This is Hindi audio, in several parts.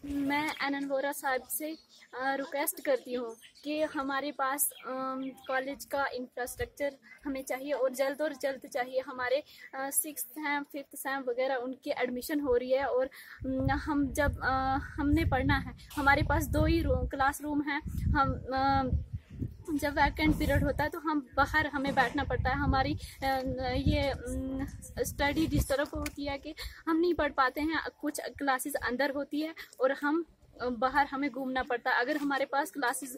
मैं एनन वोरा साहब से रिक्वेस्ट करती हूँ कि हमारे पास कॉलेज का इंफ्रास्ट्रक्चर हमें चाहिए और जल्द चाहिए। हमारे 6th सेम 5th सेम वगैरह उनकी एडमिशन हो रही है और हम जब हमने पढ़ना है, हमारे पास 2 ही क्लासरूम हैं। हम जब वैकेंट पीरियड होता है तो हम बाहर हमें बैठना पड़ता है। हमारी ये स्टडी जिस तरफ होती है कि हम नहीं पढ़ पाते हैं। कुछ क्लासेस अंदर होती है और हम बाहर हमें घूमना पड़ता है। अगर हमारे पास क्लासेस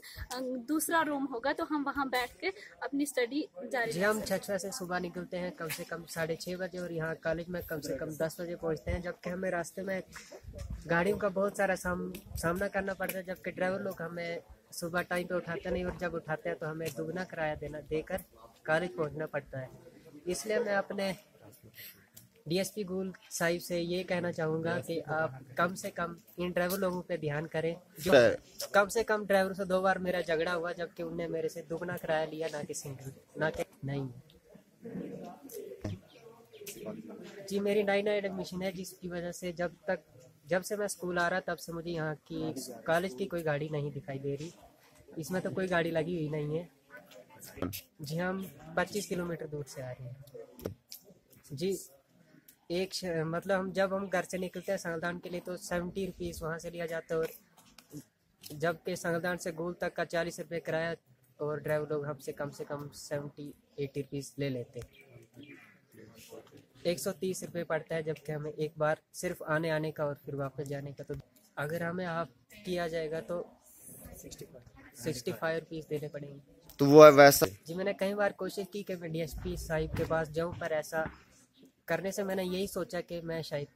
दूसरा रूम होगा तो हम वहाँ बैठ के अपनी स्टडी जारी जी। हम छछवा से सुबह निकलते हैं कम से कम 6:30 बजे और यहाँ कॉलेज में कम से कम 10 बजे पहुँचते हैं, जबकि हमें रास्ते में गाड़ियों का बहुत सारा सामना करना पड़ता है। जबकि ड्राइवर लोग हमें सुबह टाइम पे उठाते नहीं और जब उठाते हैं तो हमें दुगना किराया देकर कॉलेज पहुंचना पड़ता है। इसलिए मैं अपने डीएसपी गुल साहिब से ये कहना चाहूँगा कि आप कम से कम इन ड्राइवर लोगों पे ध्यान करें। जो कम से कम ड्राइवर से 2 बार मेरा झगड़ा हुआ, जबकि उनने मेरे से दुगना किराया लिया, ना कि सिंगल, ना कि नहीं। जी, मेरी नई एडमिशन है, जिसकी वजह से जब से मैं स्कूल आ रहा तब से मुझे यहाँ की कॉलेज की कोई गाड़ी नहीं दिखाई दे रही। इसमें तो कोई गाड़ी लगी हुई नहीं है। जी, हम 25 किलोमीटर दूर से आ रहे हैं। जी, मतलब हम घर से निकलते हैं संगलदान के लिए तो 70 रुपीज़ वहाँ से लिया जाता है और जबकि संगलदान से गोल तक का 40 रुपये किराया और ड्राइवर लोग हमसे कम 70-80 रुपीज़ ले लेते हैं। 130 रुपये पड़ता है, जबकि हमें एक बार सिर्फ आने का और फिर वापस जाने का। तो अगर हमें हाफ किया जाएगा तो 65 रुपीज़ देने पड़ेंगे। तो वो वैसा जी, मैंने कई बार कोशिश की कि मैं डीएसपी साहिब के पास जाऊं, पर ऐसा करने से मैंने यही सोचा कि मैं शायद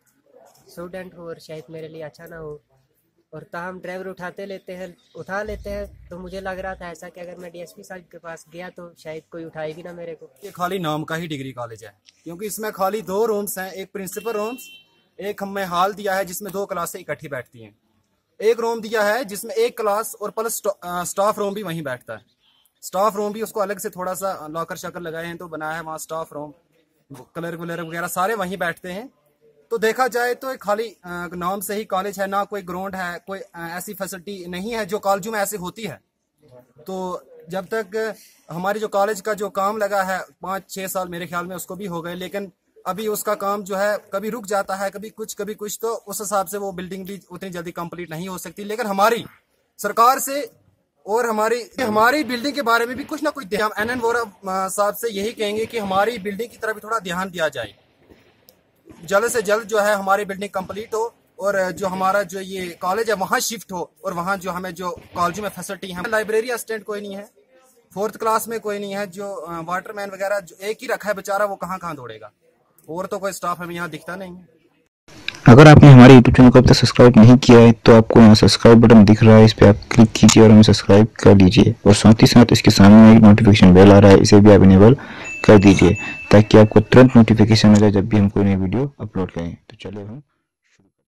स्टूडेंट हूँ और शायद मेरे लिए अच्छा ना हो, और ताहम ड्राइवर उठा लेते हैं। तो मुझे लग रहा था ऐसा कि अगर मैं डीएसपी साहब के पास गया तो शायद कोई उठाएगी ना मेरे को। ये खाली नाम का ही डिग्री कॉलेज है, क्योंकि इसमें खाली 2 रूम्स हैं, एक प्रिंसिपल रूम्स, एक हमें हॉल दिया है जिसमें 2 क्लासें इकट्ठी बैठती हैं। एक रूम दिया है जिसमें 1 क्लास और प्लस स्टाफ रूम भी वहीं बैठता है। स्टाफ रूम भी उसको अलग से थोड़ा सा लॉकर शकर लगाए हैं तो बनाया है, वहाँ स्टाफ रूम, क्लर्क वगैरह सारे वहीं बैठते हैं। तो देखा जाए तो खाली नाम से ही कॉलेज है, ना कोई ग्राउंड है, कोई ऐसी फैसिलिटी नहीं है जो कॉलेजों में ऐसे होती है। तो जब तक हमारी जो कॉलेज का जो काम लगा है 5-6 साल मेरे ख्याल में उसको भी हो गए, लेकिन अभी उसका काम जो है कभी रुक जाता है, कभी कुछ, तो उस हिसाब से वो बिल्डिंग भी उतनी जल्दी कंप्लीट नहीं हो सकती। लेकिन हमारी सरकार से और हमारी बिल्डिंग के बारे में भी कुछ ना कुछ हम एनन वोरा साहब से यही कहेंगे कि हमारी बिल्डिंग की तरफ भी थोड़ा ध्यान दिया जाए। जल्द से जल्द जो है हमारी बिल्डिंग कंप्लीट हो और जो हमारा जो ये कॉलेज है वहाँ शिफ्ट हो, और वहाँ जो हमें जो कॉलेज में फैसिलिटी है, लाइब्रेरी असिस्टेंट कोई नहीं है, 4th क्लास में कोई नहीं है, जो वाटरमैन वगैरह जो एक ही रखा है बेचारा, वो कहाँ दौड़ेगा, और तो कोई स्टाफ हमें यहाँ दिखता नहीं है। अगर आपने हमारे YouTube चैनल को अब तक सब्सक्राइब नहीं किया है तो आपको यहाँ सब्सक्राइब बटन दिख रहा है, इस पर आप क्लिक कीजिए और हमें सब्सक्राइब कर लीजिए। और साथ ही साथ इसके सामने एक नोटिफिकेशन बेल आ रहा है, इसे भी आप इनेबल कर दीजिए ताकि आपको तुरंत नोटिफिकेशन मिले जब भी हम कोई नई वीडियो अपलोड करें। तो चलिए हम